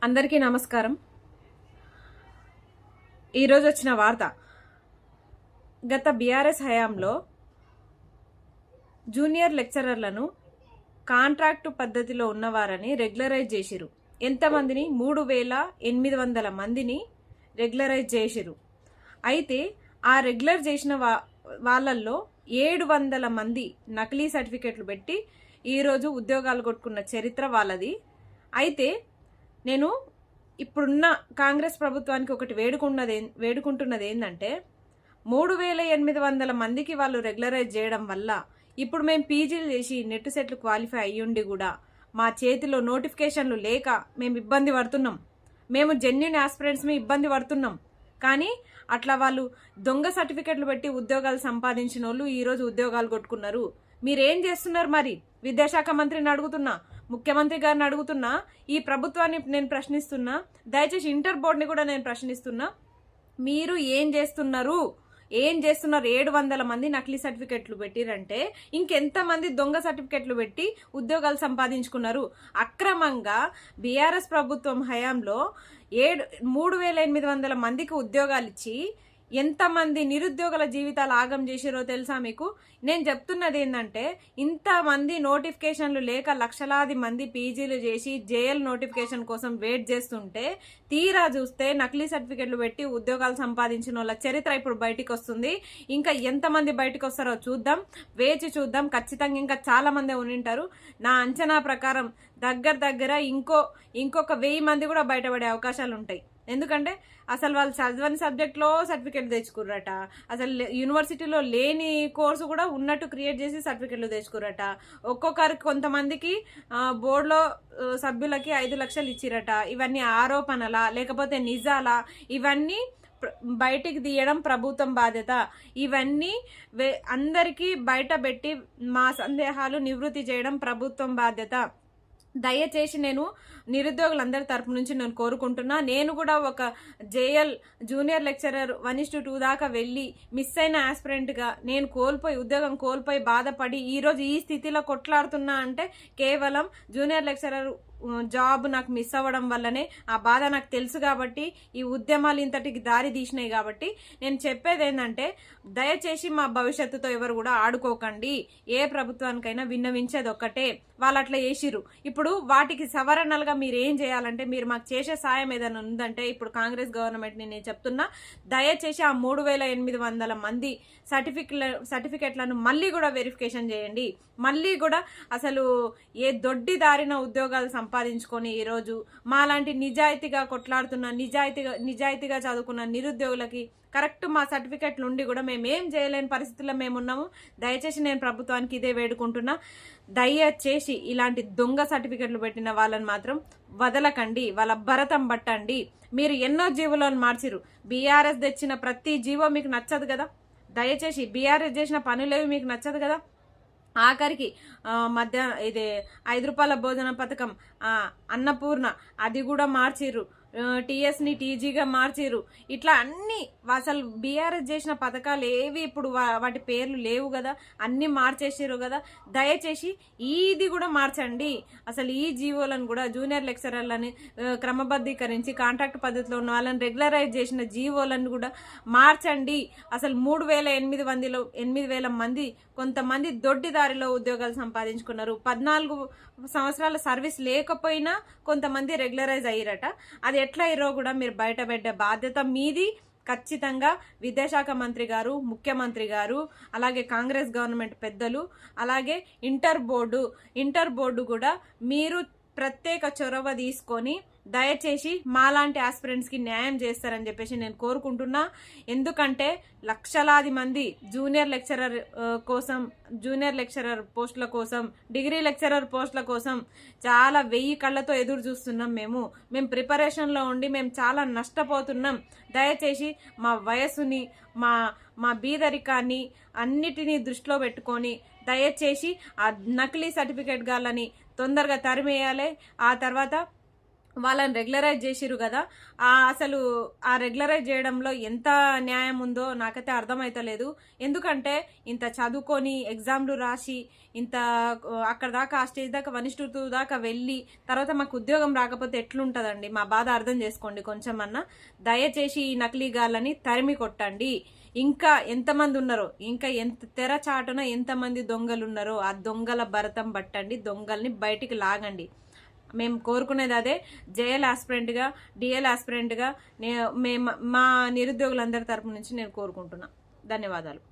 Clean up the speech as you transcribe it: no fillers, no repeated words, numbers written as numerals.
అందరికీ నమస్కారం. ఈరోజు వచ్చిన వార్త, గత బీఆర్ఎస్ హయాంలో జూనియర్ లెక్చరర్లను కాంట్రాక్టు పద్ధతిలో ఉన్నవారని రెగ్యులరైజ్ చేసిరు. ఎంతమందిని? 3800 మందిని రెగ్యులరైజ్ చేసిరు. అయితే ఆ రెగ్యులర్ చేసిన వాళ్ళల్లో 700 మంది నకిలీ సర్టిఫికెట్లు పెట్టి ఈరోజు ఉద్యోగాలు కొట్టుకున్న చరిత్ర వాళ్ళది. అయితే నేను ఇప్పుడున్న కాంగ్రెస్ ప్రభుత్వానికి ఒకటి వేడుకుంటున్నది ఏంటంటే, 3800 మందికి వాళ్ళు రెగ్యులరైజ్ చేయడం వల్ల ఇప్పుడు మేము పీజీలు చేసి నెట్ సెట్లు క్వాలిఫై అయ్యుండి కూడా మా చేతిలో నోటిఫికేషన్లు లేక మేము ఇబ్బంది పడుతున్నాం. మేము జెన్యున్ ఆస్పిరెంట్స్ ఇబ్బంది పడుతున్నాం. కానీ అట్లా వాళ్ళు దొంగ సర్టిఫికెట్లు పెట్టి ఉద్యోగాలు సంపాదించిన వాళ్ళు ఈరోజు ఉద్యోగాలు కొట్టుకున్నారు. మీరేం చేస్తున్నారు? మరి విద్యాశాఖ మంత్రిని అడుగుతున్నా, ముఖ్యమంత్రి గారిని అడుగుతున్నా, ఈ ప్రభుత్వాన్ని నేను ప్రశ్నిస్తున్నా, దయచేసి ఇంటర్ బోర్డుని కూడా నేను ప్రశ్నిస్తున్నా. మీరు ఏం చేస్తున్నారు? 700 మంది నకిలీ సర్టిఫికెట్లు పెట్టిరంటే ఇంకెంతమంది దొంగ సర్టిఫికెట్లు పెట్టి ఉద్యోగాలు సంపాదించుకున్నారు? అక్రమంగా బీఆర్ఎస్ ప్రభుత్వం హయాంలో 3800 మందికి ఉద్యోగాలు ఇచ్చి ఎంతమంది నిరుద్యోగుల జీవితాలు ఆగం చేసిరో తెలుసా మీకు? నేను చెప్తున్నది ఏంటంటే, ఇంతమంది నోటిఫికేషన్లు లేక లక్షలాది మంది పీజీలు చేసి జేఎల్ నోటిఫికేషన్ కోసం వెయిట్ చేస్తుంటే తీరా చూస్తే నకిలీ సర్టిఫికెట్లు పెట్టి ఉద్యోగాలు సంపాదించిన వాళ్ళ చరిత్ర ఇప్పుడు బయటికి వస్తుంది. ఇంకా ఎంతమంది బయటకు వస్తారో చూద్దాం, వేచి చూద్దాం. ఖచ్చితంగా ఇంకా చాలా మంది ఉనింటారు. నా అంచనా ప్రకారం దగ్గర ఇంకొక 1000 మంది కూడా బయటపడే అవకాశాలు ఉంటాయి. ఎందుకంటే అసలు వాళ్ళు చదవని సబ్జెక్ట్లో సర్టిఫికెట్లు తెచ్చుకుర్రట, అసలు యూనివర్సిటీలో లేని కోర్సు కూడా ఉన్నట్టు క్రియేట్ చేసి సర్టిఫికెట్లు తెచ్చుకుర్రట. ఒక్కొక్కరికి కొంతమందికి బోర్డులో సభ్యులకి 5 లక్షలు ఇచ్చిరట. ఇవన్నీ ఆరోపణలా లేకపోతే నిజాలా? ఇవన్నీ బయటికి తీయడం ప్రభుత్వం బాధ్యత. ఇవన్నీ అందరికీ బయట పెట్టి మా సందేహాలు నివృత్తి చేయడం ప్రభుత్వం బాధ్యత. దయచేసి నేను నిరుద్యోగులందరి తరపు నుంచి నేను కోరుకుంటున్నా. నేను కూడా ఒక జేఎల్ జూనియర్ లెక్చరర్ 1:2 దాకా వెళ్ళి మిస్ అయిన ఆస్పిరెంట్గా నేను ఉద్యోగం కోల్పోయి బాధపడి ఈరోజు ఈ స్థితిలో కొట్లాడుతున్నా అంటే కేవలం జూనియర్ లెక్చరర్ జాబ్ నాకు మిస్ అవ్వడం వల్లనే. ఆ బాధ నాకు తెలుసు కాబట్టి, ఈ ఉద్యమాలు ఇంతటికి దారి తీసినాయి కాబట్టి నేను చెప్పేది ఏంటంటే, దయచేసి మా భవిష్యత్తుతో ఎవరు కూడా ఆడుకోకండి. ఏ ప్రభుత్వానికైనా విన్నవించేది ఒక్కటే, వాళ్ళు అట్లా చేసిరు. ఇప్పుడు వాటికి సవరణలుగా మీరు ఏం చేయాలంటే, మీరు మాకు చేసే సాయం ఏదైనా ఉందంటే, ఇప్పుడు కాంగ్రెస్ గవర్నమెంట్ని నేను చెప్తున్నా, దయచేసి ఆ 3800 మంది సర్టిఫికెట్లను మళ్ళీ కూడా వెరిఫికేషన్ చేయండి. మళ్ళీ కూడా అసలు ఏ దొడ్డి దారిన ఉద్యోగాలు సంపాదించుకొని ఈరోజు మాలాంటి నిజాయితీగా కొట్లాడుతున్న నిజాయితీగా చదువుకున్న నిరుద్యోగులకి కరెక్ట్ మా సర్టిఫికెట్లు ఉండి కూడా మేమేం చేయలేని పరిస్థితుల్లో మేమున్నాము. దయచేసి నేను ప్రభుత్వానికి ఇదే వేడుకుంటున్నా, దయచేసి ఇలాంటి దొంగ సర్టిఫికెట్లు పెట్టిన వాళ్ళని మాత్రం వదలకండి, వాళ్ళ భరతం పట్టండి. మీరు ఎన్నో జీవోలను మార్చిరు. బీఆర్ఎస్ తెచ్చిన ప్రతి జీవో మీకు నచ్చదు కదా. దయచేసి బీఆర్ఎస్ చేసిన పనులేవి మీకు నచ్చదు కదా. ఆఖరికి ఇది 5 రూపాయల భోజన పథకం, అన్నపూర్ణ, అది కూడా మార్చిర్రు. టీఎస్ని టీజీగా మార్చిర్రు. ఇట్లా అన్ని అసలు బీఆర్ఎస్ చేసిన పథకాలు ఏవి ఇప్పుడు వాటి పేర్లు లేవు కదా, అన్ని మార్చేసారు కదా. దయచేసి ఇది కూడా మార్చండి. అసలు ఈ జీవోలను కూడా జూనియర్ లెక్చరర్లని క్రమబద్ధీకరించి కాంట్రాక్ట్ పద్ధతిలో ఉన్న వాళ్ళని రెగ్యులరైజ్ చేసిన జీవోలను కూడా మార్చండి. అసలు 3800 మంది కొంతమంది దొడ్డిదారిలో ఉద్యోగాలు సంపాదించుకున్నారు. 14 సంవత్సరాల సర్వీస్ లేకపోయినా కొంతమంది రెగ్యులరైజ్ అయ్యారట. అది ఎట్లా అయ్యారో కూడా మీరు బయటపెట్టే బాధ్యత మీది. ఖచ్చితంగా విద్యాశాఖ మంత్రి గారు, ముఖ్యమంత్రి గారు, అలాగే కాంగ్రెస్ గవర్నమెంట్ పెద్దలు, అలాగే ఇంటర్ బోర్డు కూడా మీరు ప్రత్యేక చొరవ తీసుకొని దయచేసి మాలాంటి ఆస్పిరెంట్స్కి న్యాయం చేస్తారని చెప్పేసి నేను కోరుకుంటున్నా. ఎందుకంటే లక్షలాది మంది జూనియర్ లెక్చరర్ పోస్టుల కోసం, డిగ్రీ లెక్చరర్ పోస్టుల కోసం చాలా 1000 కళ్ళతో ఎదురు చూస్తున్నాం. మేము ప్రిపరేషన్లో ఉండి మేము చాలా నష్టపోతున్నాం. దయచేసి మా వయస్సుని, మా బీదరికాన్ని అన్నిటినీ దృష్టిలో పెట్టుకొని దయచేసి ఆ నకిలీ సర్టిఫికేట్ గాళ్ళని తొందరగా తరిమేయాలి. ఆ తర్వాత వాళ్ళని రెగ్యులరైజ్ చేసిరు కదా, అసలు ఆ రెగ్యులరైజ్ చేయడంలో ఎంత న్యాయం ఉందో నాకైతే అర్థమైతలేదు. ఎందుకంటే ఇంత చదువుకొని ఎగ్జామ్లు రాసి ఇంత అక్కడ దాకా ఆ స్టేజ్ దాకా 1:2 దాకా వెళ్ళి తర్వాత మాకు ఉద్యోగం రాకపోతే ఎట్లుంటుందండి? మా బాధ అర్థం చేసుకోండి కొంచెం అన్నా. దయచేసి ఈ నకిలీగాళ్ళని తరిమి కొట్టండి. ఇంకా ఎంతమంది ఉన్నారో, ఇంకా ఎంత తెర చాటున ఎంతమంది దొంగలు ఉన్నారో ఆ దొంగల భరతం పట్టండి, దొంగల్ని బయటికి లాగండి. మేము కోరుకునేది అదే. జేఎల్ ఆస్పిరెంట్గా, డిఎల్ ఆస్పిరెంట్గా మేము మా నిరుద్యోగులందరి తరపు నుంచి నేను కోరుకుంటున్నా. ధన్యవాదాలు.